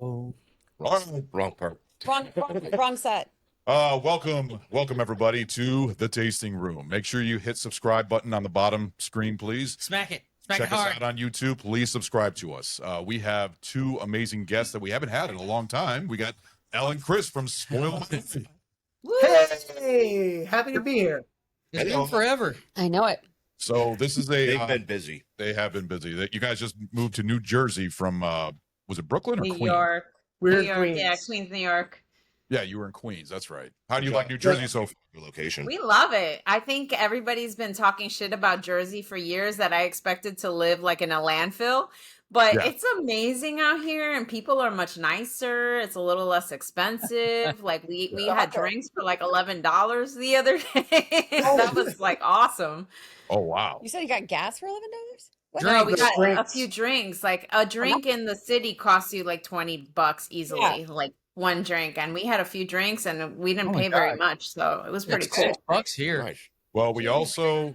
Wrong part. Wrong set. Welcome everybody to the tasting room. Make sure you hit subscribe button on the bottom screen, please. Smack it Check us hard. out on YouTube. Please subscribe to us. We have two amazing guests that we haven't had in a long time. We got Elle and Chris from Spoil My Movie. Hey, happy to be here. It's been forever. I know it. So this is They've been busy. They have been busy. You guys just moved to New Jersey from was it Brooklyn or New Queens? York. We're New in York, Queens. yeah, Queens, New York. Yeah, you were in Queens. That's right. How do you like New Jersey so far? Your location. We love it. I think everybody's been talking shit about Jersey for years that I expected to live like in a landfill. But Yeah. it's amazing out here and people are much nicer. It's a little less expensive. Like we had drinks for like $11 the other day. That was like awesome. Oh wow. You said you got gas for $11? What? No, we got a Drinks. few drinks. Like a drink in the city costs you like $20 easily. Yeah. Like one drink. And we had a few drinks and we didn't Oh my pay very God. much. So it was pretty It's cool. $6 here. Nice. Well, we also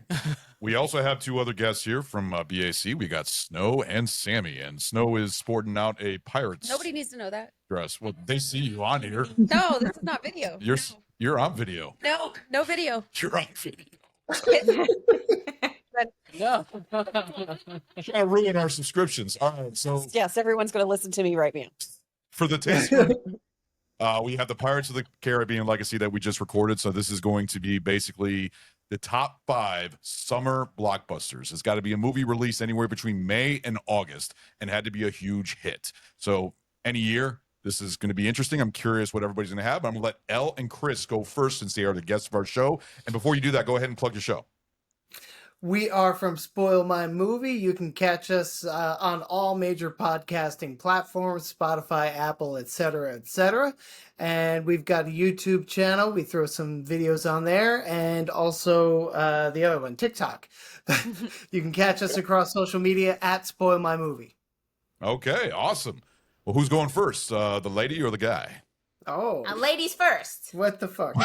have two other guests here from BAC. We got Snow and Sammy, and Snow is sporting out a Pirates Nobody needs to know that. dress. Well, they see you on here. No, this is not video. You're on video. No video. You're on video. No. Trying to ruin our subscriptions. All right, so Yes, everyone's going to listen to me right now. for the tasting, we have the Pirates of the Caribbean Legacy that we just recorded. So this is going to be basically the top 5 summer blockbusters. It's got to be a movie released anywhere between May and August and had to be a huge hit. So any year, this is going to be interesting. I'm curious what everybody's going to have. I'm going to let Elle and Chris go first since they are the guests of our show. And before you do that, go ahead and plug your show. We are from Spoil My Movie. You can catch us on all major podcasting platforms, Spotify, Apple, etc., etc. And we've got a YouTube channel. We throw some videos on there, and also the other one, TikTok. You can catch us across social media at Spoil My Movie. Okay, awesome. Well, who's going first, the lady or the guy? Oh, Ladies first. what the fuck?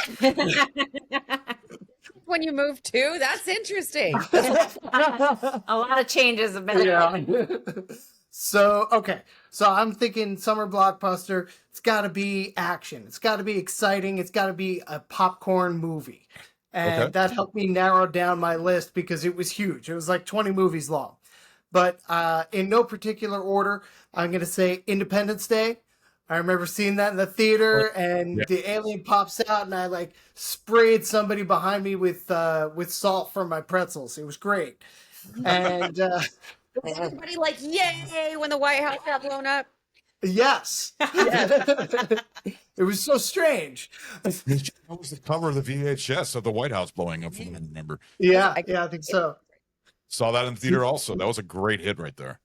When you move to, that's interesting. A lot of changes have been happening. So I'm thinking summer blockbuster. It's got to be action. It's got to be exciting. It's got to be a popcorn movie. And Okay. that helped me narrow down my list because it was huge. It was like 20 movies long. But in no particular order, I'm going to say Independence Day. I remember seeing that in the theater, and the alien pops out, and I like sprayed somebody behind me with salt from my pretzels. It was great. And Was everybody like, yay, when the White House got blown up? yes, it was so strange. That was the cover of the VHS of the White House blowing up, from what I remember. Yeah, I think so. Saw that in the theater also. That was a great hit right there.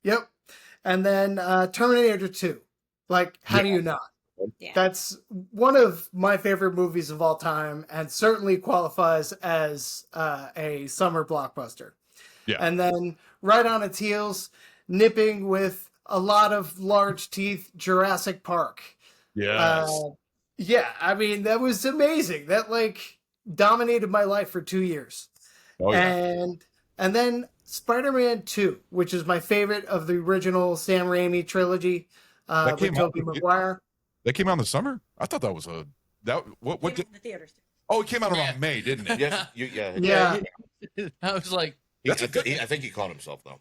Yep. And then Terminator 2. Like, how do you not? Yeah. That's one of my favorite movies of all time, and certainly qualifies as a summer blockbuster. Yeah. And then right on its heels, nipping with a lot of large teeth, Jurassic Park. Yes. Yeah, I mean, that was amazing. That like dominated my life for 2 years. Oh yeah. And then Spider-Man 2, which is my favorite of the original Sam Raimi trilogy, That with came out- Tobey Maguire. That came out in the summer. I thought that was what did, the theaters. oh, it came out around May, didn't it? Yeah, Yeah. I was like, I think he caught himself though.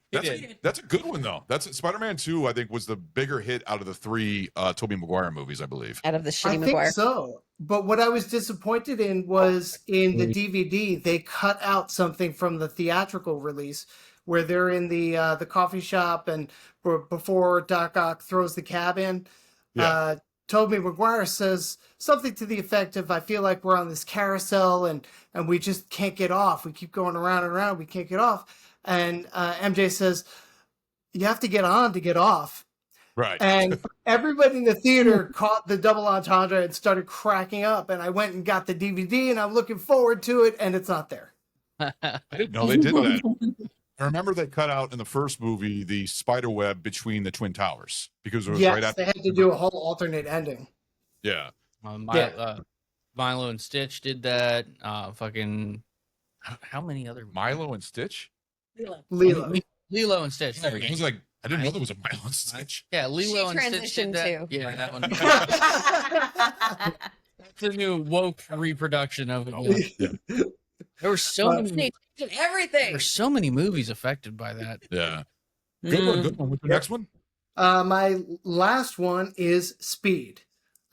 That's a good one though. That's Spider-Man 2. I think was the bigger hit out of the 3 Tobey Maguire movies, I believe. Out of the I shitty think Maguire. so. But what I was disappointed in was in the DVD, they cut out something from the theatrical release where they're in the coffee shop and before Doc Ock throws the cab in. Yeah. Tobey Maguire says something to the effect of, I feel like we're on this carousel and we just can't get off. We keep going around and around. We can't get off. And MJ says, you have to get on to get off. Right. And everybody in the theater caught the double entendre and started cracking up. And I went and got the DVD and I'm looking forward to it. And it's not there. I didn't know they did that. I remember they cut out in the first movie the spider web between the Twin Towers because it was Yes, right after. they had to do a whole alternate ending. Yeah. Milo and Stitch did that. How many other Milo and Stitch. Lilo. Lilo and Stitch. There we I go. was like, I didn't know there was a Milo and Stitch. Yeah, Lilo She and Stitch did transitioned that. too. Yeah, that one. It's a new woke reproduction of it. Yeah. There were so many. Everything. There's so many movies affected by that. Yeah. Good one. Good one. What's the next one? My last one is Speed.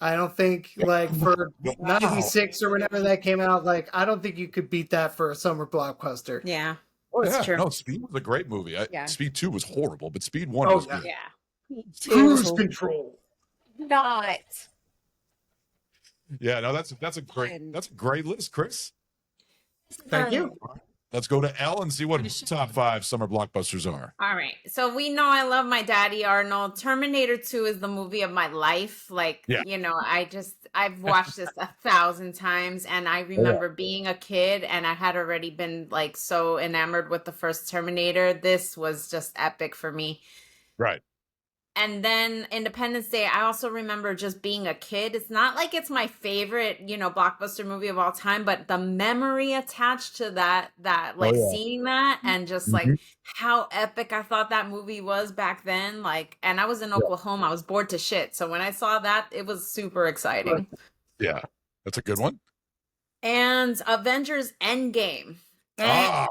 I don't think like for 96 or whenever that came out, like I don't think you could beat that for a summer blockbuster. Yeah. Oh, That's yeah. true. No, Speed was a great movie. Yeah. Speed 2 was horrible, but Speed 1 Oh, was yeah. good. Yeah. Cruise control. Not. Yeah, no, that's a great list, Chris. Thank you. Let's go to Elle and see what top 5 summer blockbusters are. All right. So we know I love my daddy Arnold. Terminator 2 is the movie of my life. Like, Yeah. you know, I've watched this 1,000 times, and I remember being a kid and I had already been like so enamored with the first Terminator. This was just epic for me. Right. And then Independence Day, I also remember just being a kid. It's not like it's my favorite, you know, blockbuster movie of all time, but the memory attached to that like seeing that and just like how epic I thought that movie was back then. Like, and I was in Oklahoma. I was bored to shit. So when I saw that, it was super exciting. Yeah. That's a good one. And Avengers Endgame. Ah,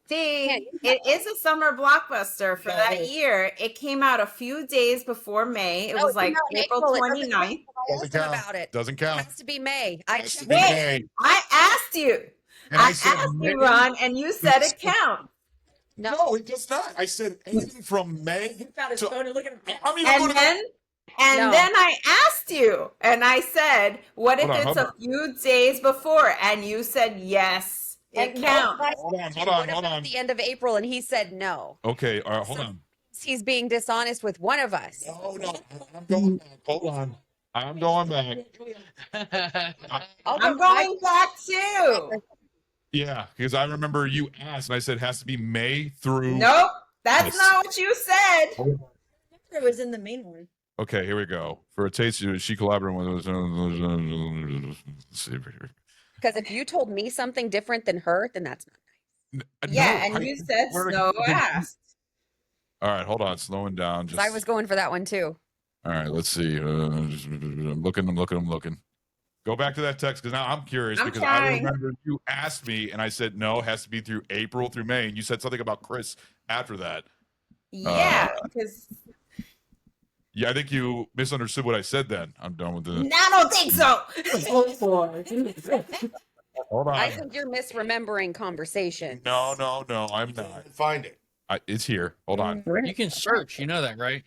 See, it is a summer blockbuster for that year. It came out a few days before May. It was like April 29th. I doesn't asked him count. about it. Doesn't It count. has to be May. Has to be Wait. May. I asked you. And I said asked May. you, Ron, and you said it counts. No, it does not. I said anything from May. Found his to- phone and look at him. I'm even And gonna- then I asked you, and I said, what if Hold on, it's hold a few days before? And you said, yes, it counts. Hold on, hold What on. about the end of April? And he said no. Okay, all right, hold on. He's being dishonest with one of us. No, I'm going back. Hold on. I'm going back. I'm going back too. Yeah, because I remember you asked, and I said it has to be May through. Nope, that's Yes. not what you said. It was in the main one. Okay, here we go. For a taste, she collaborated with. Let's see here. Because if you told me something different than her, then that's not. Yeah, and you said Snow asked. All right, hold on, slowing down. Just, I was going for that one too. all right, let's see. I'm looking. Go back to that text because now I'm curious I'm because trying. I remember you asked me and I said no, it has to be through April through May, and you said something about Chris after that. Yeah, because Yeah, I think you misunderstood what I said. Then I'm done with the. I don't think so. Hold on. I think you're misremembering conversation. No, I'm not. Find it. It's here. Hold on. You can search. You know that, right?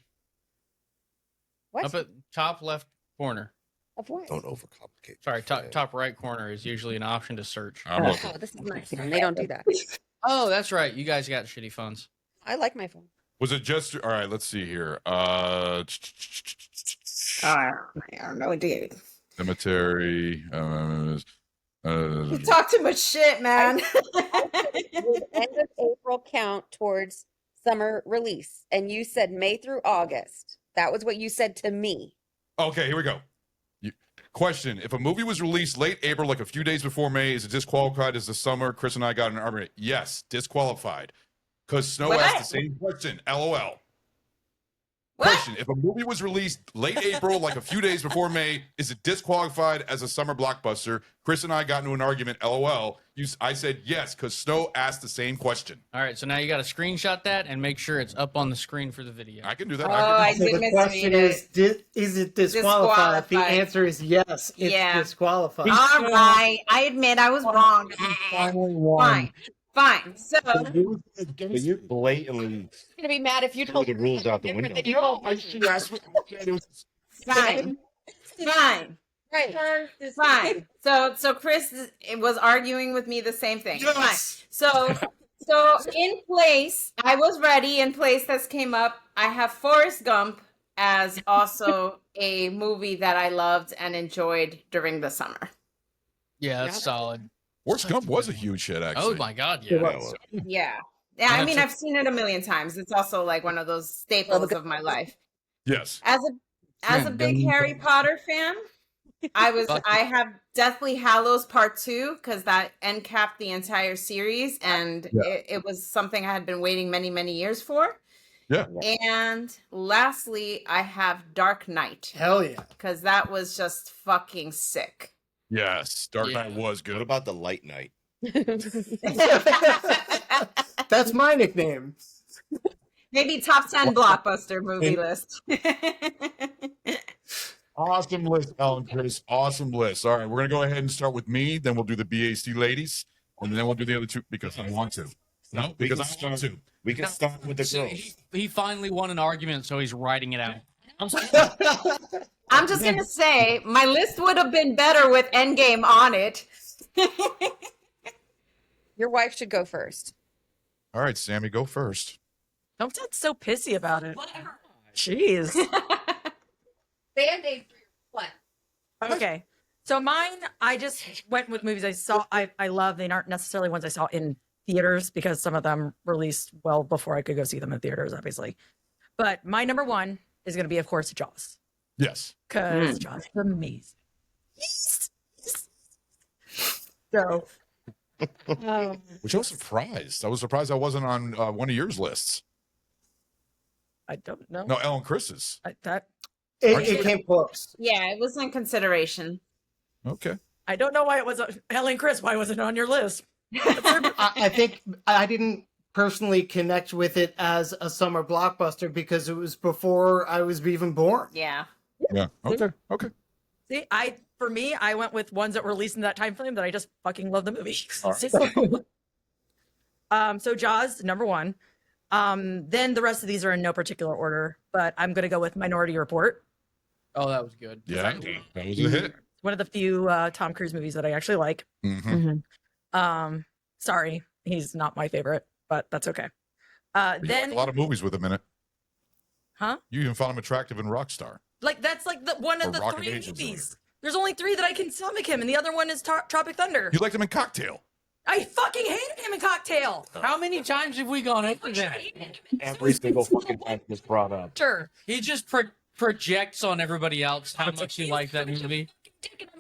What? Up at top left corner. Of what? Don't overcomplicate. Sorry, top right corner is usually an option to search. I'm looking. Oh, this is nice. They don't do that. Oh, that's right. You guys got shitty phones. I like my phone. Was it just all right? Let's see here. I have no idea. Cemetery. You talk too much shit, man. Would end of April count towards summer release? And you said May through August. That was what you said to me. Okay, here we go. Question: if a movie was released late April, like a few days before May, is it disqualified as the summer? Chris and I got an argument. Yes, disqualified. Because Snow What? asked the same question. LOL. What? Question: if a movie was released late April, like a few days before May, is it disqualified as a summer blockbuster? Chris and I got into an argument. LOL. I said yes because Snow asked the same question. All right, so now you got to screenshot that and make sure it's up on the screen for the video. I can do that. Oh, I I can So did the misread question it. is it disqualified? The Disqualified. answer is yes, it's Yeah. disqualified. All right, I admit I was wrong. Fine. So But you blatantly I'm gonna be mad if you threw told the rules out the window. fine. Fine. So Chris was arguing with me the same thing. Yes. Fine. So in place, I was ready. In place that's came up, I have Forrest Gump as also a movie that I loved and enjoyed during the summer. Yeah, that's solid. Forrest Gump was a huge hit, actually. Oh my god, yeah. Yeah. Yeah, I mean, I've seen it a million times. It's also like one of those staples of my life. Yes. As a big Harry Potter fan, I have Deathly Hallows Part 2 because that end capped the entire series, and it was something I had been waiting many, many years for. Yeah. And lastly, I have Dark Knight. Hell yeah. Because that was just fucking sick. Yes, Dark Knight was What good. about the light night? That's my nickname. Maybe top 10 blockbuster movie list. Awesome list, Ellen, Chris. Awesome list. All right, we're gonna go ahead and start with me. Then we'll do the BAC ladies, and then we'll do the other two because I want to. No, because I want to. We can start with the So girls. he finally won an argument, so he's writing it out. I'm sorry. I'm just going to say, my list would have been better with Endgame on it. Your wife should go first. All right, Sammy, go first. Don't get so pissy about it. Jeez. Band-Aid for your butt. Okay. So mine, I just went with movies I love. They aren't necessarily ones I saw in theaters because some of them released well before I could go see them in theaters, obviously. But my number one is going to be, of course, Jaws. Yes. Because Jaws is amazing. So, Which I was surprised. I was surprised I wasn't on one of yours lists. I don't know. No, Ellen Chris's. It came close. Yeah, it was in consideration. Okay. I don't know why it was Helen Chris. Why wasn't it on your list? I think I didn't personally connect with it as a summer blockbuster because it was before I was even born. Yeah. Yeah. Okay. Okay. See, for me, I went with ones that were released in that time frame that I just fucking love the movie. All right. So Jaws, number one. Then the rest of these are in no particular order, but I'm gonna go with Minority Report. Oh, that was good. Yeah, that was a hit. One of the few Tom Cruise movies that I actually like. Mm-hmm. Sorry, he's not my favorite, but that's okay. Then Then a lot of movies with him in it. Huh? You even found him attractive in Rockstar. that's like one Or of the Rocket three Agents or movies. There's only three that I can stomach him, and the other one is Tropic Thunder. You liked him in Cocktail. I fucking hated him in Cocktail. How many times have we gone over that? Every single fucking time it's brought up. Sure. He just projects on everybody else how much he likes that movie.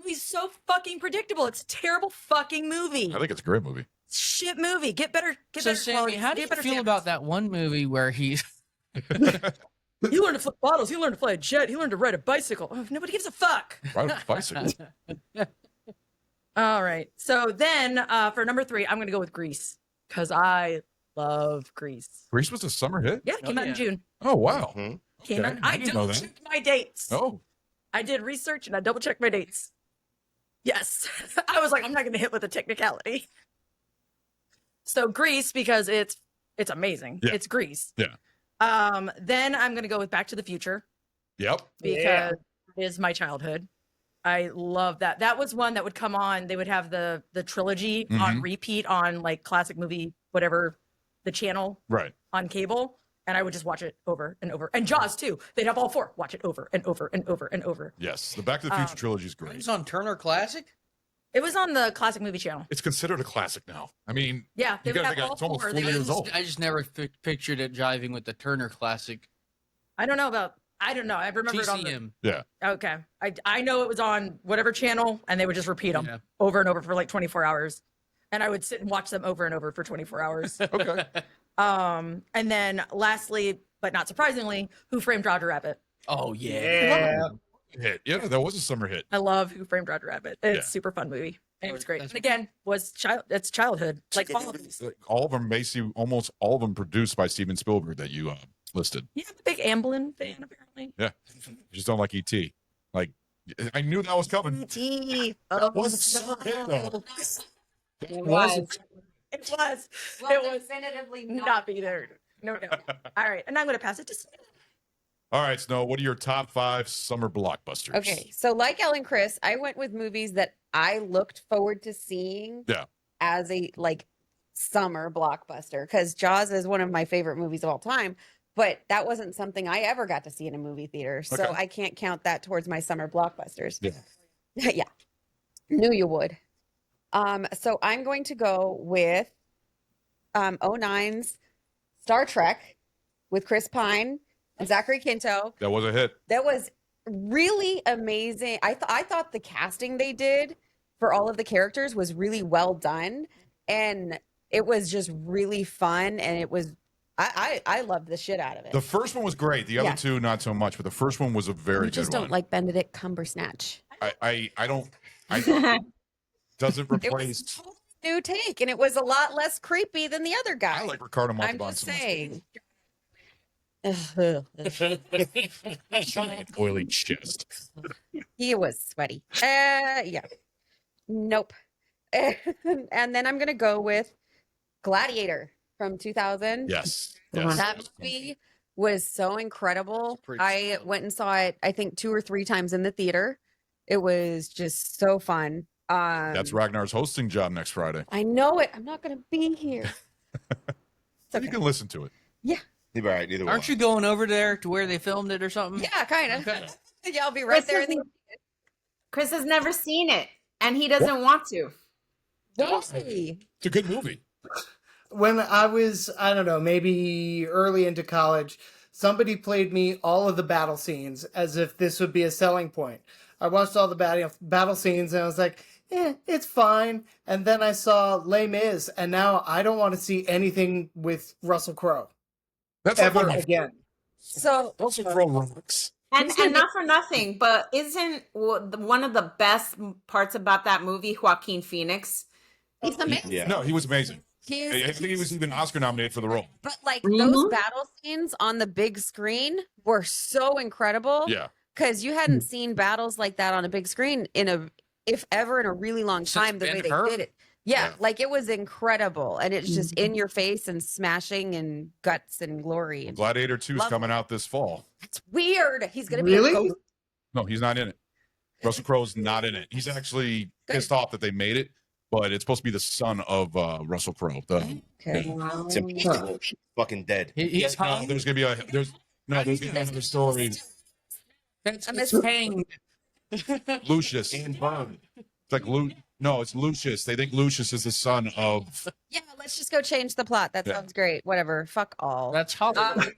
He's so fucking predictable. It's a terrible fucking movie. I think it's a great movie. Shit movie. Get better. Get So, better Sammy, quality. how do Get you better feel sound. about that one movie where he's He learned to flip bottles. He learned to fly a jet. He learned to ride a bicycle. Oh, nobody gives a fuck. Ride a bicycle. All right. So then for number three, I'm going to go with Grease because I love Grease. Grease was a summer hit. Yeah, it came out in yeah. June. Oh wow. Mhm. Came Okay. out. I I didn't know double that. checked my dates. Oh. I did research and I double checked my dates. Yes. I was like, I'm not going to hit with a technicality. So Grease because it's amazing. Yeah. It's Grease. Yeah. Then I'm going to go with Back to the Future Yep. because it is my childhood. I love that. That was one that would come on. They would have the trilogy on repeat on like classic movie, whatever, the channel Right. on cable. And I would just watch it over and over. And Jaws too. They'd have all four. Watch it over and over and over and over. Yes. The Back to the Future trilogy is It great. was on Turner Classic? It was on the classic movie channel. It's considered a classic now. I mean, Yeah, they you would gotta have think all it's almost four. 40 They would- years old. I just never pictured it jiving with the Turner Classic. I don't know. I remember it on the, TCM. Yeah. okay. I know it was on whatever channel and they would just repeat them Yeah. over and over for like 24 hours. And I would sit and watch them over and over for 24 hours. Okay. And then lastly, but not surprisingly, Who Framed Roger Rabbit? Oh, yeah. Yeah. Hit. Yeah, that was a summer hit. I love Who Framed Roger Rabbit. It's Yeah. super fun movie. And it was great. That's- And again, it's childhood. Like all of these. Like, all of them, basically, almost all of them produced by Steven Spielberg that you listed. Yeah, I'm a big Amblin fan apparently. Yeah. You just don't like E.T. Like, I knew that was coming. E.T. That was a summer hit, though. It was. It was. Well, It was definitively not be there. No. All right. And I'm going to pass it to Samantha. All right, Snow, what are your top 5 summer blockbusters? Okay, so like Ellen Chris, I went with movies that I looked forward to seeing Yeah. as a like summer blockbuster because Jaws is one of my favorite movies of all time, but that wasn't something I ever got to see in a movie theater. So Okay. I can't count that towards my summer blockbusters. Yeah. Yeah. Knew you would. So I'm going to go with 09's Star Trek with Chris Pine and Zachary Quinto. That was a hit. That was really amazing. I thought the casting they did for all of the characters was really well done, and it was just really fun, and it was I loved the shit out of it. The first one was great. The other Yeah. two, not so much, but the first one was a very You just good don't one. like Benedict Cumbersnatch. I don't. Doesn't It replace. was a totally new take, and it was a lot less creepy than the other guy. I like Ricardo I'm Montalban just so much. saying. Giant oily chest. He was sweaty. Yeah. Nope. And then I'm gonna go with Gladiator from 2000. Yes. That movie was so incredible. I went and saw it, I think 2 or 3 times in the theater. It was just so fun. That's Ragnar's hosting job next Friday. I know it. I'm not gonna be here. It's You can listen to it. Yeah. You're right. Neither Aren't you going over there to where they filmed it or something? Yeah, kind of. Okay. Yeah, I'll be right there in the Chris has never seen it, and he doesn't want to. Why? It's a good movie. When I was, I don't know, maybe early into college, somebody played me all of the battle scenes as if this would be a selling point. I watched all the battle scenes and I was like, it's fine. And then I saw Les Mis, and now I don't want to see anything with Russell Crowe That's ever like again. So Russell Crowe rocks. And not for nothing, but isn't one of the best parts about that movie Joaquin Phoenix? he's amazing. Yeah. No, he was amazing. He's, I think he was even Oscar nominated for the role. but like Mhm. those battle scenes on the big screen were so incredible. Yeah. Because you hadn't seen battles like that on a big screen if ever in a really long Since time, the way they Ben-Hur? did it. Yeah, Yeah. like it was incredible. And it's just in your face and smashing and guts and glory. And Gladiator 2 is Love coming out this fall. it's weird. He's gonna be Really? a ghost. No, he's not in it. Russell Crowe's not in it. He's actually pissed off that they made it, but it's supposed to be the son of Russell Crowe. Okay. It's impossible. He's fucking dead. He's No, hung. there's gonna be there's gonna be another story. That's I'm it's just- hanged. Lucius. And burned. It's like No, it's Lucius. They think Lucius is the son of. Yeah, let's just go change the plot. That Yeah. sounds great. Whatever. Fuck all. That's Hollywood.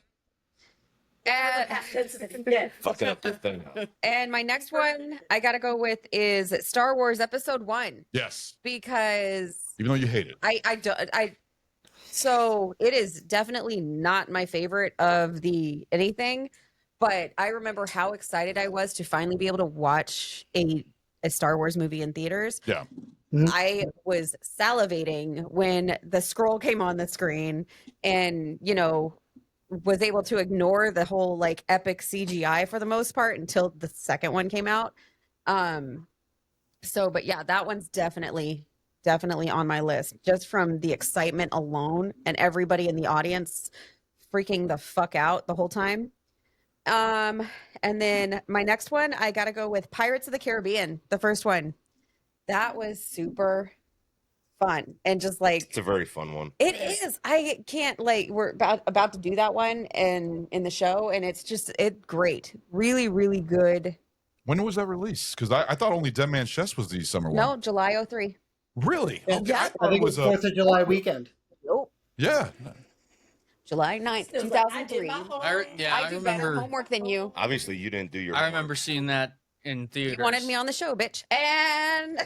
Fucking up the thing. And my next one I gotta go with is Star Wars Episode 1 Yes. because Even though you hate it. so it is definitely not my favorite of the anything, but I remember how excited I was to finally be able to watch a Star Wars movie in theaters. Yeah. I was salivating when the scroll came on the screen and, was able to ignore the whole like epic CGI for the most part until the second one came out. But yeah, that one's definitely on my list just from the excitement alone and everybody in the audience freaking the fuck out the whole time. And then my next one, I got to go with Pirates of the Caribbean, the first one. That was super fun and just like It's a very fun one. it is. I can't we're about to do that one and in the show and it's great. Really, really good. When was that released? Because I thought only Dead Man's Chest was the summer one. No, July 03. Really? Okay, Yeah. I I thought it think it was was 4th of July weekend. Nope. yeah. July 9th, 2003. I I do better remember. homework than you. Obviously, you didn't do your. I remember seeing that in theaters. You wanted me on the show, bitch. And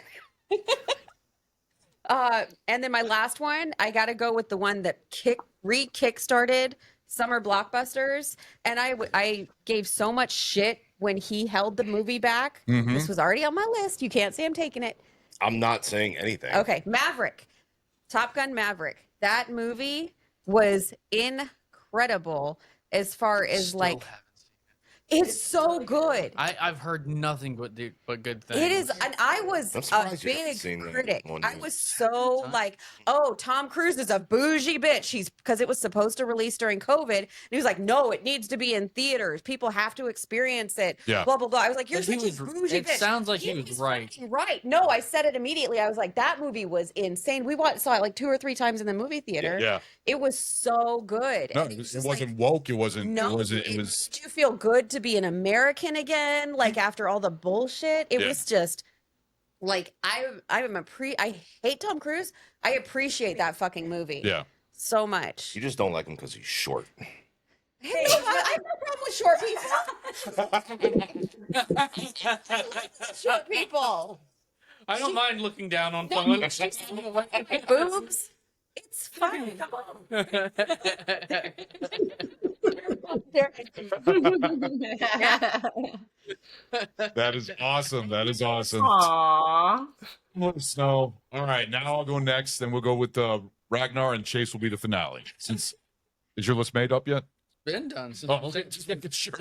and then my last one, I got to go with the one that kick-started summer blockbusters. And I gave so much shit when he held the movie back. Mhm. This was already on my list. You can't say I'm taking it. I'm not saying anything. Okay, Maverick. Top Gun Maverick. That movie was incredible as far as Still like haven't seen it's so good. I've heard nothing but good things. It is, and I was I'm a surprised you haven't big seen that critic. one I yet. was so like, oh, Tom Cruise is a bougie bitch. He's because it was supposed to release during COVID. And he was like, no, it needs to be in theaters. People have to experience it. Yeah. Blah, blah, blah. I was like, you're He such a was- bougie it bitch. sounds like he was was right. fucking right. No, I said it immediately. I was like, that movie was insane. We saw it like 2 or 3 times in the movie theater. Yeah. It was so good. No, And it was just wasn't like, woke. It wasn't. no, it was. it made you feel good to be an American again, like after all the bullshit. It Yeah. was just like I hate Tom Cruise. I appreciate that fucking movie Yeah. so much. You just don't like him because he's short. I have no problem with short people. Short people. I don't mind looking down on someone. Boobs. It's fine. Come on. That is awesome. That is awesome. Aww. Snow. All right, now I'll go next, and we'll go with Ragnar, and Chase will be the finale. Since is your list made up yet? Been done. Since Oh, okay. Just making sure.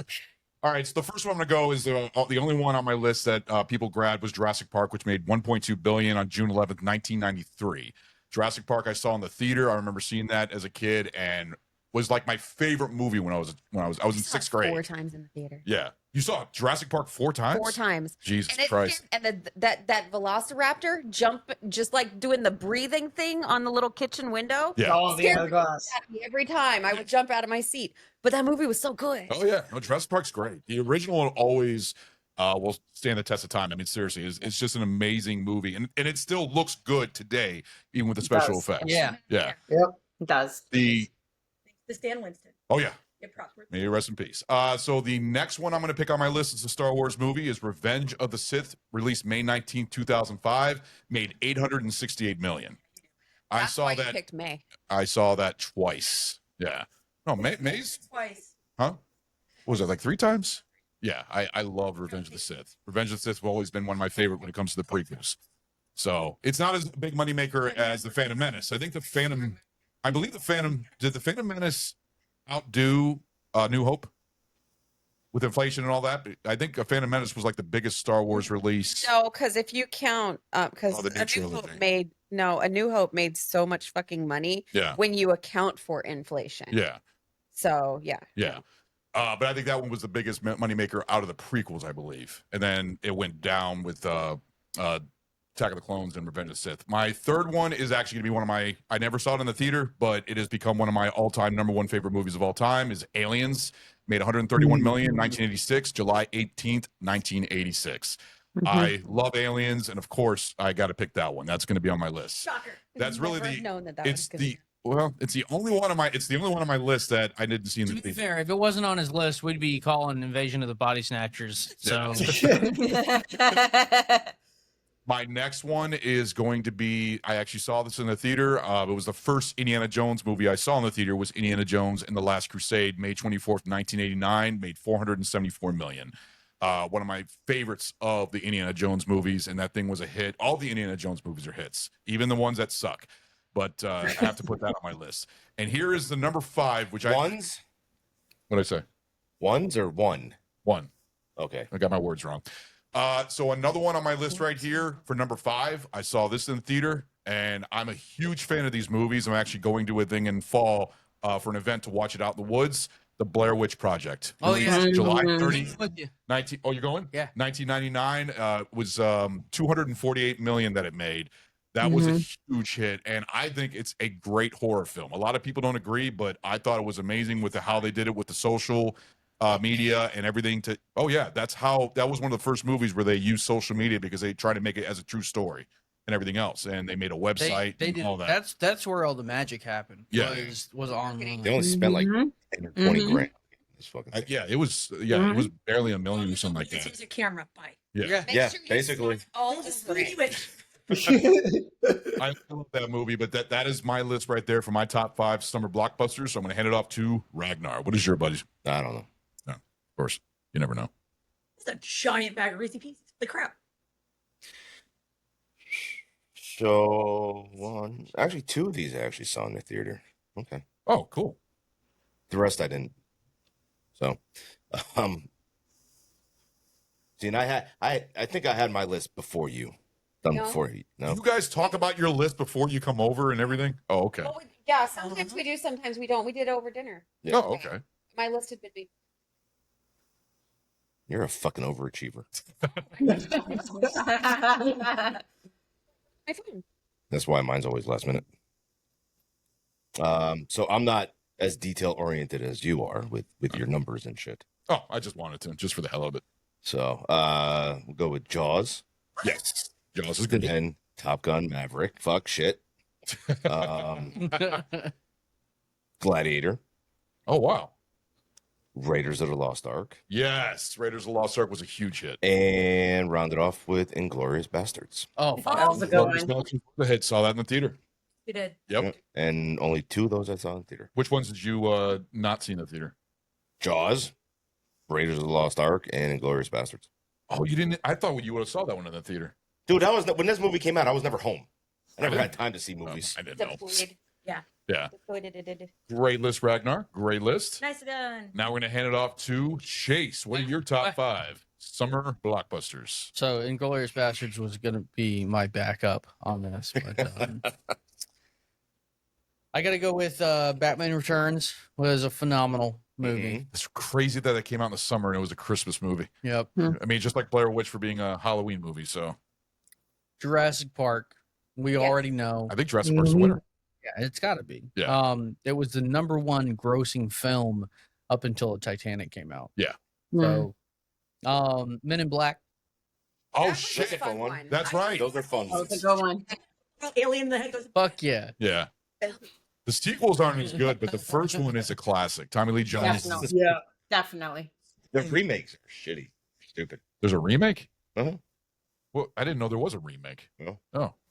All right, so the first one I'm going to go is the only one on my list that people grabbed was Jurassic Park, which made 1.2 billion on June 11th, 1993. Jurassic Park I saw in the theater. I remember seeing that as a kid and was like my favorite movie when I was in sixth grade. 4 times in the theater. Yeah, you saw Jurassic Park 4 times. 4 times. Jesus And Christ! that Velociraptor jump, just like doing the breathing thing on the little kitchen window. Yeah. Oh, the Scared other glass. me every time. I would jump out of my seat. But that movie was so good. Oh yeah, no, Jurassic Park's great. The original always will stand the test of time. I mean, seriously, it's just an amazing movie, and it still looks good today, even with the special does. effects. Yeah. Yeah. It does. The The Stan Winston. oh yeah. Get props. May you rest in peace. So the next one I'm going to pick on my list is a Star Wars movie is Revenge of the Sith, released May 19th, 2005, made 868 million. I That's saw why you that. picked May. I saw that twice. Yeah. No, May's. Twice. Huh? What was it, like 3 times? Yeah, I love Revenge of the Sith. Revenge of the Sith has always been one of my favorite when it comes to the prequels. So it's not as big moneymaker as the Phantom Menace. I believe the Phantom, did the Phantom Menace outdo New Hope with inflation and all that? I think a Phantom Menace was like the biggest Star Wars release. No, because if you count, because the new A New trilogy. Hope A New Hope made so much fucking money Yeah, when you account for inflation. yeah, So yeah. yeah. But I think that one was the biggest moneymaker out of the prequels, I believe. And then it went down with Attack of the Clones and Revenge of the Sith. My third one is actually going to be one of my, I never saw it in the theater, but it has become one of my all-time #1 favorite movies of all time, is Aliens. Made 131 million, 1986, July 18th, 1986. I love Aliens, and of course, I got to pick that one. That's going to be on my list. Shocker. That's really Never the, known that it's was gonna the, well, it's the only one on my list that I didn't see in To the be theater. fair, if it wasn't on his list, we'd be calling Invasion of the Body Snatchers. So My next one is going to be, I actually saw this in the theater. It was the first Indiana Jones movie I saw in the theater was Indiana Jones and the Last Crusade, May 24th, 1989, made 474 million. One of my favorites of the Indiana Jones movies, and that thing was a hit. All the Indiana Jones movies are hits, even the ones that suck. But I have to put that on my list. And here is the number 5, which Ones? What did I say? Ones or one? 1. Okay. I got my words wrong. So another one on my list right here for number 5. I saw this in the theater, and I'm a huge fan of these movies. I'm actually going to a thing in fall for an event to watch it out in the woods. The Blair Witch Project. Oh, yeah. Released July 30, with you. 19. Oh, you're going? Yeah. 1999 was 248 million that it made. That was a huge hit, and I think it's a great horror film. A lot of people don't agree, but I thought it was amazing with how they did it with the social media and everything. That was one of the first movies where they used social media because they tried to make it as a true story and everything else, and they made a website They and did all that. That's where all the magic happened. Yeah. was online. They only spent like 10 or 20 grand. This fucking thing. Yeah, it was. Yeah, it was barely $1 million or something like This that. is a camera. Bye. Yeah. Yeah, basically. All the screen. I love that movie, but that is my list right there for my top 5 summer blockbusters. So I'm going to hand it off to Ragnar. What is your buddies? I don't know. No, of course, you never know. It's a giant bag of Reese's Pieces. The crap. So actually 2 of these I actually saw in the theater. Okay. Oh, cool. The rest I didn't. So, see, and I think I had my list before you. Done No. before you. No. You guys talk about your list before you come over and everything? Oh, okay. Well, yeah, sometimes we do, sometimes we don't. We did over dinner. Yeah. Oh, okay. My list had been made. You're a fucking overachiever. My phone. That's why mine's always last minute. So I'm not as detail oriented as you are with your numbers and shit. Oh, I just wanted to, just for the hell of it. So we'll go with Jaws. Yes. Jaws is good. And Top Gun Maverick. Fuck shit. Gladiator. Oh, wow. Raiders of the Lost Ark, Yes, Raiders of the Lost Ark was a huge hit. and rounded off with Inglorious Bastards. Oh, That was a good one. The hit, saw that in the theater. You did. Yep. And only 2 of those I saw in theater. Which ones did you not see in the theater? Jaws, Raiders of the Lost Ark, and Inglorious Bastards. Oh, you didn't? I thought you would have saw that one in the theater. Dude, that was when this movie came out. I was never home. I never didn't- had time to see movies. I didn't know. Yeah. Yeah. Deployed. Great list, Ragnar. Great list. Nice done. Now we're going to hand it off to Chase. What are your top 5 summer blockbusters? So Inglourious Bastards was going to be my backup on this, but I got to go with Batman Returns. Was a phenomenal movie. It's crazy that it came out in the summer and it was a Christmas movie. Yep. I mean, just like Blair Witch for being a Halloween movie. So Jurassic Park. We already know. I think Jurassic Park's the winner. Yeah, it's got to be. Yeah. It was the #1 grossing film up until Titanic came out. Yeah. So, Men in Black. Oh, That was a shit. fun one. That's right. Those are fun. That was a good one. Alien the head goes. Fuck yeah. Yeah. The sequels aren't as good, but the first one is a classic. Tommy Lee Jones. Definitely. Yeah. Definitely. The remakes are shitty. Stupid. There's a remake? Uh-huh. Well, I didn't know there was a remake. No.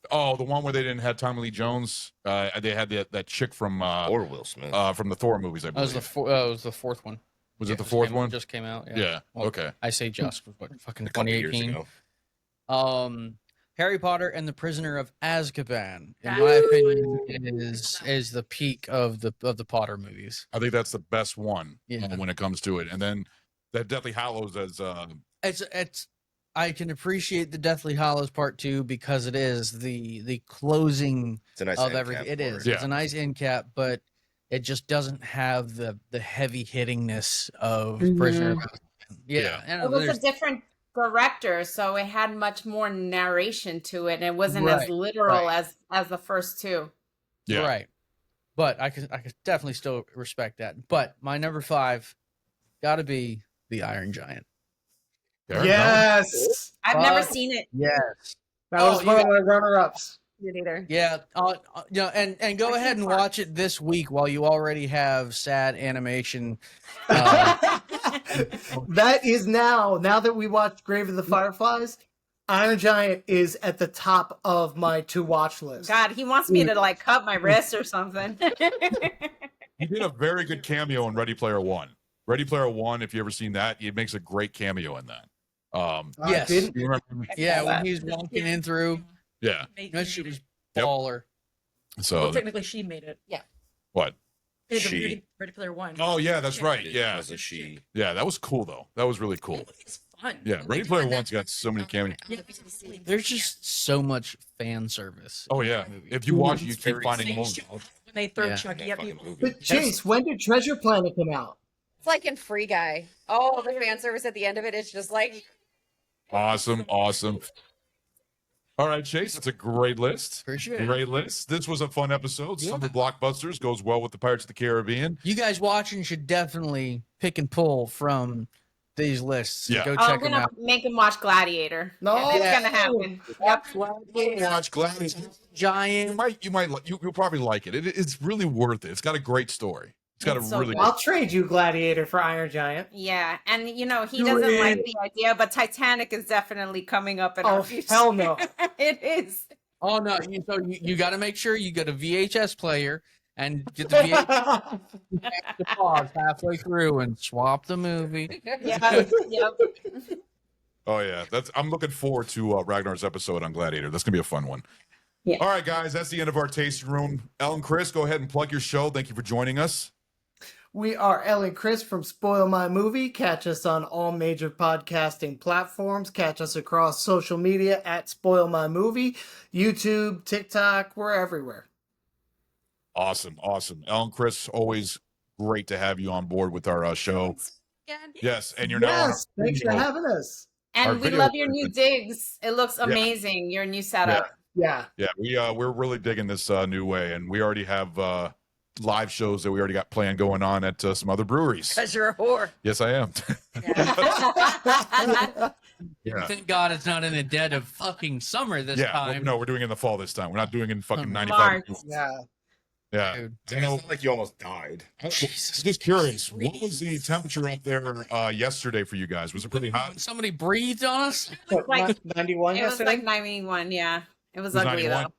Oh, the one where they didn't have Tommy Lee Jones. They had that chick from Or Will Smith. from the Thor movies, I That was believe. was the fourth one. Was Yeah, it the just fourth came- one? Just came out. Yeah. Yeah. Well, Okay. I say just was what fucking a couple years 2018. ago. Harry Potter and the Prisoner of Azkaban, in Ooh. my opinion, is the peak of the Potter movies. I think that's the best one Yeah. when it comes to it. And then that Deathly Hallows as It's I can appreciate the Deathly Hallows Part 2 because it is the closing It's a nice of end everything. cap It for is. Yeah. It's a nice end cap, but it just doesn't have the heavy hittingness of Prisoner of Azkaban. Yeah. and It was there's- a different director, so it had much more narration to it, and it wasn't as Right, literal right. as the first two. yeah. Right. But I could definitely still respect that. But my number 5 gotta be the Iron Giant. Fair enough. Yes. I've never Fuck. seen it. Yes. That was one of my runner-ups. Either. Yeah. And go ahead and watch it this week while you already have sad animation. That is now that we watched Grave of the Fireflies, Iron Giant is at the top of my to watch list. God, he wants me to like cut my wrist or something. He did a very good cameo in Ready Player One. Ready Player One, if you ever seen that, he makes a great cameo in that. I Yes. didn't- You remember? Yeah, when he's walking in through, Yeah. that shit was Yep. baller. So Well, technically, she made it. what? They She- did Ready Player One. Oh yeah, that's right. It Yeah, was a she. yeah, that was cool though. That was really cool. It's fun. Yeah, Ready Player One's got so many cameos. There's just so much fan service. Oh in yeah, that movie. if you watch it, you It's keep very finding more. When they throw Yeah. Chucky That at you. fucking movie. But Chase, when did Treasure Planet come out? It's like in Free Guy. Oh, the fan service at the end of it is just like Awesome. All right, Chase, that's a great list. Appreciate it. Great list. This was a fun episode. Summer Blockbusters goes well with the Pirates of the Caribbean. You guys watching should definitely pick and pull from these lists. Yeah. Go Oh, I'm check them gonna out. make him watch Gladiator. No. It's gonna happen. Yep. Watch Gladiator. You Giant. you'll probably like it. It's really worth it. It's got a great story. It's got It's a so really good. I'll trade you Gladiator for Iron Giant. Yeah, and you know he Do doesn't it. like the idea, but Titanic is definitely coming up in Oh, our future. hell no. It is. Oh no! You got to make sure you get a VHS player and get the VHS to pause halfway through and swap the movie. Yeah. Yep. Oh yeah, I'm looking forward to Ragnar's episode on Gladiator. That's gonna be a fun one. Yeah. All right, guys, that's the end of our tasting room. Ellen, Chris, go ahead and plug your show. Thank you for joining us. We are Ellie and Chris from Spoil My Movie. Catch us on all major podcasting platforms. Catch us across social media at Spoil My Movie, YouTube, TikTok. We're everywhere. Awesome. Ellen, Chris, always great to have you on board with our show. Yes, and you're now. Yes, thanks for having us. Our And we video love your new version. digs. It looks amazing. Your new setup. Yeah. Yeah, we're really digging this new way, and we already have live shows that we already got planned going on at some other breweries. Because you're a whore. Yes, I am. Yeah. Thank God it's not in the dead of fucking summer this Yeah, time. no, we're doing it in the fall this time. We're not doing it in fucking 95. March. Yeah. Yeah. Dude. I know. It's not like you almost died. I'm just curious, what was the temperature up there yesterday for you guys? Was it pretty hot? Somebody breathed on us. Like 91 it was yesterday? like 91. Yeah, it was It was ugly 91? though.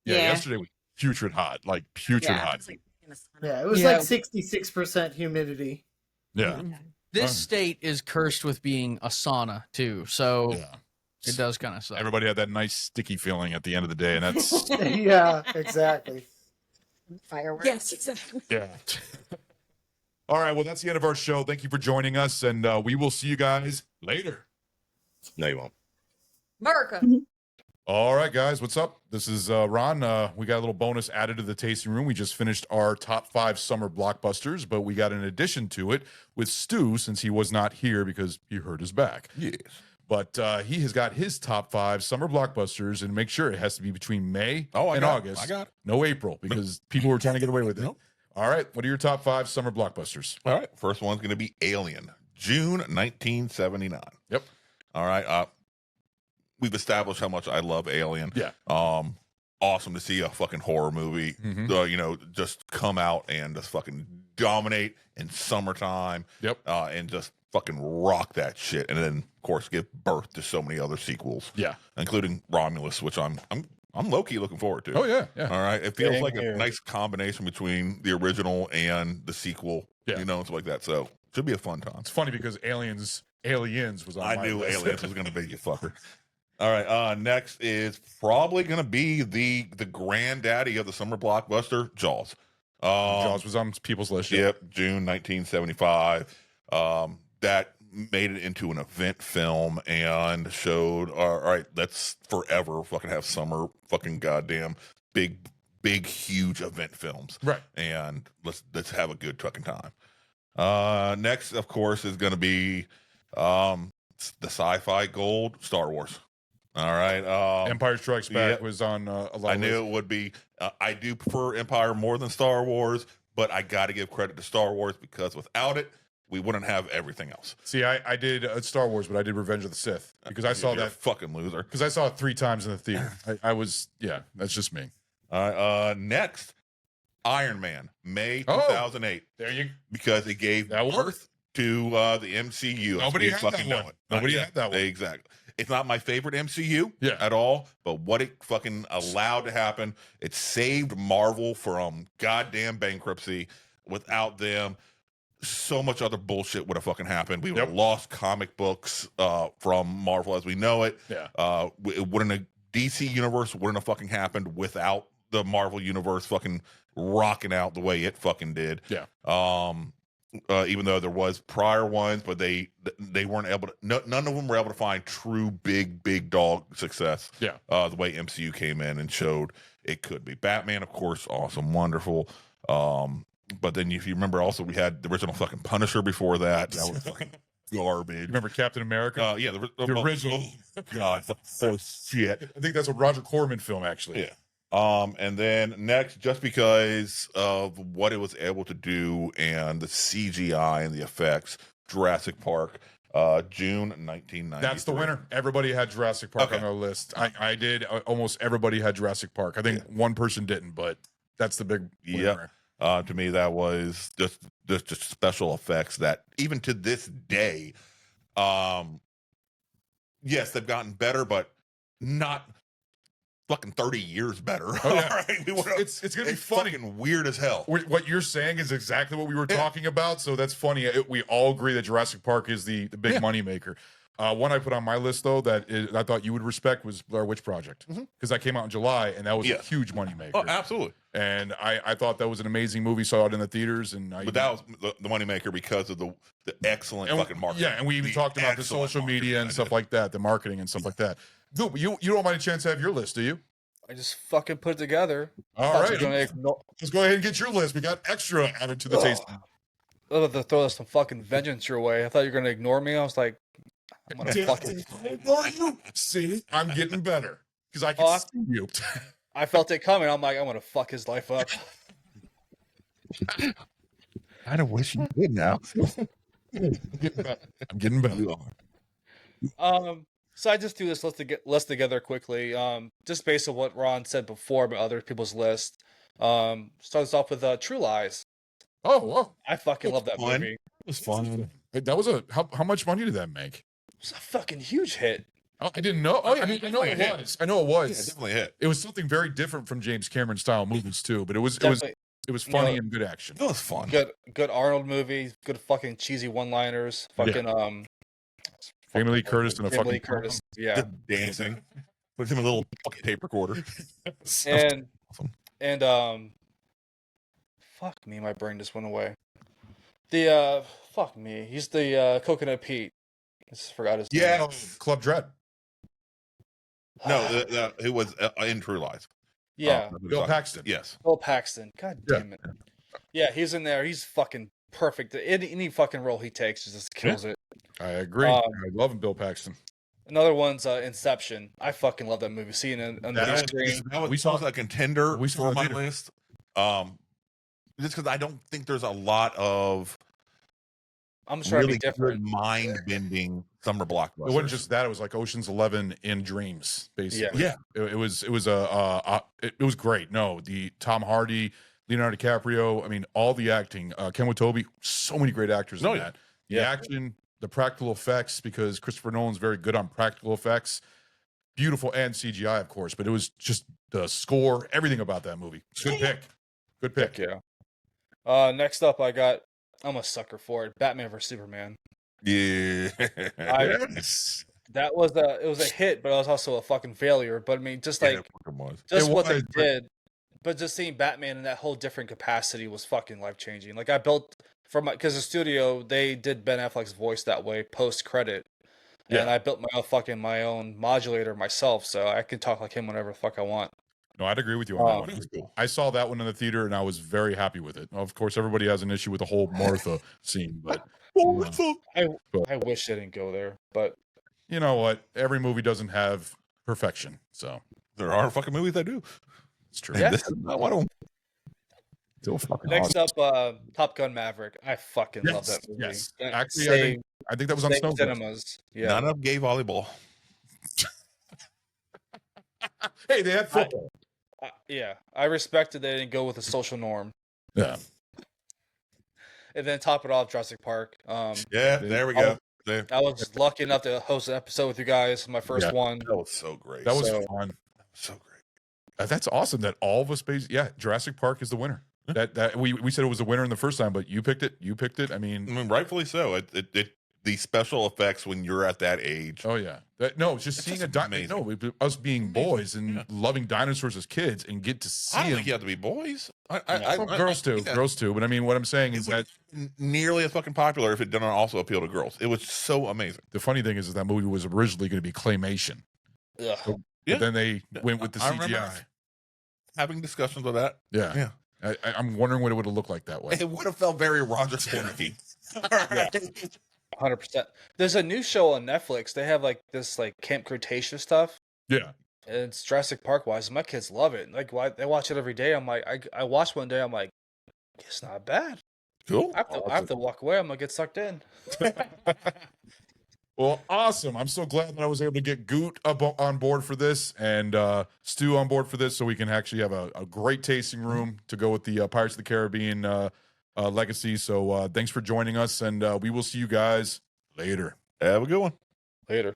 Yeah, Yeah. yesterday was putrid hot, like putrid Yeah. hot. It's like in a sauna. Yeah, it was Yeah. like 66% humidity. Yeah. This Fun. state is cursed with being a sauna too, so Yeah. it does kind of suck. Everybody had that nice sticky feeling at the end of the day, and that's Yeah, exactly. Fireworks. Yes, exactly. yeah. All right, well, that's the end of our show. Thank you for joining us, and we will see you guys later. No, you won't. America. All right, guys, what's up? This is Ron. We got a little bonus added to the tasting room. We just finished our top 5 summer blockbusters, but we got an addition to it with Stu, since he was not here because he hurt his back. Yes. But he has got his top 5 summer blockbusters, and make sure it has to be between May Oh, I and got it. August. I got it. No April, because people were trying to get away with it. Nope. All right, what are your top 5 summer blockbusters? All right. First one's going to be Alien, June 1979. Yep. All right. We've established how much I love Alien. Yeah. Awesome to see a fucking horror movie, Mhm. just come out and just fucking dominate in summertime. Yep. And just fucking rock that shit. And then, of course, give birth to so many other sequels, Yeah. including Romulus, which I'm low key looking forward to. Oh, yeah. Yeah. All right. It feels Same like here. a nice combination between the original and the sequel, Yeah. and stuff like that. So should be a fun time. It's funny because Aliens was on I my knew list. Aliens was going to be you fucker. All right. Next is probably going to be the granddaddy of the summer blockbuster, Jaws. Jaws was on people's list. Yeah. Yep, June 1975. That made it into an event film and showed, all right, let's forever fucking have summer fucking goddamn big, huge event films. Right. And let's have a good fucking time. Next, of course, is going to be the sci-fi gold, Star Wars. All right. Empire Strikes Back yep. was on a lot I of knew lists. it would be. I do prefer Empire more than Star Wars, but I got to give credit to Star Wars because without it, we wouldn't have everything else. See, I did Star Wars, but I did Revenge of the Sith because I saw You're a that fucking loser. because I saw it 3 times in the theater. I was, yeah, that's just me. All right. Next, Iron Man, May Oh. 2008, There you because it gave That one? birth to the MCU. Nobody We had that fucking one. know it. Nobody Not had that one. Exactly. It's not my favorite MCU Yeah. at all, but what it fucking allowed to happen, it saved Marvel from goddamn bankruptcy. Without them, so much other bullshit would have fucking happened. We would have Yep. lost comic books from Marvel as we know it. Yeah. It wouldn't have, DC universe wouldn't have fucking happened without the Marvel universe fucking rocking out the way it fucking did. Yeah. Even though there was prior ones, but they weren't able to. None of them were able to find true big dog success. Yeah. The way MCU came in and showed it could be. Batman, of course, awesome, wonderful. But then if you remember, also we had the original fucking Punisher before that. That was fucking garbage. Remember Captain America? Yeah, the original. God, oh shit. I think that's a Roger Corman film, actually. Yeah. And then next, just because of what it was able to do and the CGI and the effects, Jurassic Park, June 1990. That's the winner. Everybody had Jurassic Park Okay. on their list. I did. Almost everybody had Jurassic Park. I think one person didn't, but that's the big winner. Yep. To me, that was just special effects that even to this day, yes, they've gotten better, but not fucking 30 years better. Oh, yeah. All right? It's gonna be funny. fucking weird as hell. What you're saying is exactly what we were Yeah. talking about. So that's funny. We all agree that Jurassic Park is the big Yeah. money maker. One I put on my list though I thought you would respect was Blair Witch Project because that came out in July and that was a Yes. huge money maker. Oh, absolutely. And I thought that was an amazing movie. Saw it in the theaters, and But that was the moneymaker because of the excellent fucking marketing. Yeah, and we even talked about the excellent social media marketing and I stuff did. like that, the marketing and stuff like that. Dude, but you don't mind a chance to have your list, do you? I just fucking put it together. All Thought you right, were gonna ignore- let's go ahead and get your list. We got extra added to the taste. I'll have to throw some fucking vengeance your way. I thought you were gonna ignore me. I was like, I'm gonna fucking. See, I'm getting better because I can Oh, see you. I felt it coming. I'm like, I'm gonna fuck his life up. I kind of wish you did now. I'm getting better. So I just do this list together quickly. Just based on what Ron said before about other people's lists. Starts off with True Lies. Oh, whoa. I fucking It's love that fun. movie. It was fun. That was a how much money did that make? It's a fucking huge hit. Oh, I didn't know. Oh, yeah, I know it Definitely was. I know it Yeah, was. definitely hit. It was something very different from James Cameron style movies too, but it was Definitely, funny know, and good action. It was fun. good Arnold movie. Good fucking cheesy one-liners. Fucking Jamie Lee Curtis in a Jamie Lee fucking Curtis. Yeah, Just dancing with him a little fucking tape recorder. and Awesome. and fuck me, my brain just went away. The fuck me, he's the Coconut Pete. I just forgot his name. Yeah. Club Dread. No, it was in True Lies. Yeah, Bill Paxton. Yes. Bill Paxton. God damn it. Yeah, he's in there. He's fucking perfect. Any fucking role he takes just kills it. I agree. I love him, Bill Paxton. Another one's Inception. I fucking love that movie. Seeing it on the big screen. We saw a contender we saw for my it later. list. Just because I don't think there's a lot of I'm just trying to really be different. mind-bending summer blockbusters. It wasn't just that; it was like Ocean's 11 in dreams, basically. Yeah. It was it was great. No, the Tom Hardy, Leonardo DiCaprio. I mean, all the acting. Ken Watanabe. So many great actors in that. The action, the practical effects, because Christopher Nolan's very good on practical effects. Beautiful, and CGI, of course. But it was just the score, everything about that movie. Good pick. Good pick. Yeah. Next up, I'm a sucker for it. Batman vs Superman. Yeah. Yes. That was it was a hit, but it was also a fucking failure. But I mean, just like It what they was, but- did, but just seeing Batman in that whole different capacity was fucking life changing. Like I built because the studio they did Ben Affleck's voice that way post credit, and I built my own modulator myself, so I can talk like him whenever the fuck I want. No, I'd agree with you on that one. I saw that one in the theater and I was very happy with it. Of course, everybody has an issue with the whole Martha scene, but I wish they didn't go there, but you know what? Every movie doesn't have perfection, so there are fucking movies that do. It's true. Yeah. This is not one of them. Still fucking next awesome. up, Top Gun Maverick. I fucking love that movie. Yes. That Actually, saved- I think that was on saved Snow. cinemas. Yeah. None of gay volleyball. Hey, they had football. Yeah, I respected they didn't go with a social norm. Yeah. And then top it off, Jurassic Park. Yeah, there we go. I was lucky enough to host an episode with you guys. My first one. That was so great. That was So- fun. so great. That's awesome that all of us Jurassic Park is the winner. That we said it was the winner in the first time, but you picked it. I mean, rightfully so. It the special effects when you're at that age. Oh yeah. Just seeing just amazing. us being boys and loving dinosaurs as kids and get to see I don't them. think you have to be boys. Girls too. Girls too. But I mean, what I'm saying is that nearly as fucking popular if it didn't also appeal to girls. It was so amazing. the funny thing is that movie was originally going to be claymation. Ugh. But then they went with the I remember CGI. having discussions with that. Yeah. I'm wondering what it would have looked like that way. It would have felt very Roger Corman-y. 100%. There's a new show on Netflix. They have like this like Camp Cretaceous stuff. Yeah. And it's Jurassic Park wise. My kids love it. Like they watch it every day. I'm like, I watched one day. I'm like, it's not bad. Cool. I have to walk away. I'm gonna get sucked in. Well, awesome. I'm so glad that I was able to get Goot on board for this and Stu on board for this so we can actually have a great tasting room to go with the Pirates of the Caribbean legacy. So thanks for joining us, and we will see you guys later. Have a good one. Later.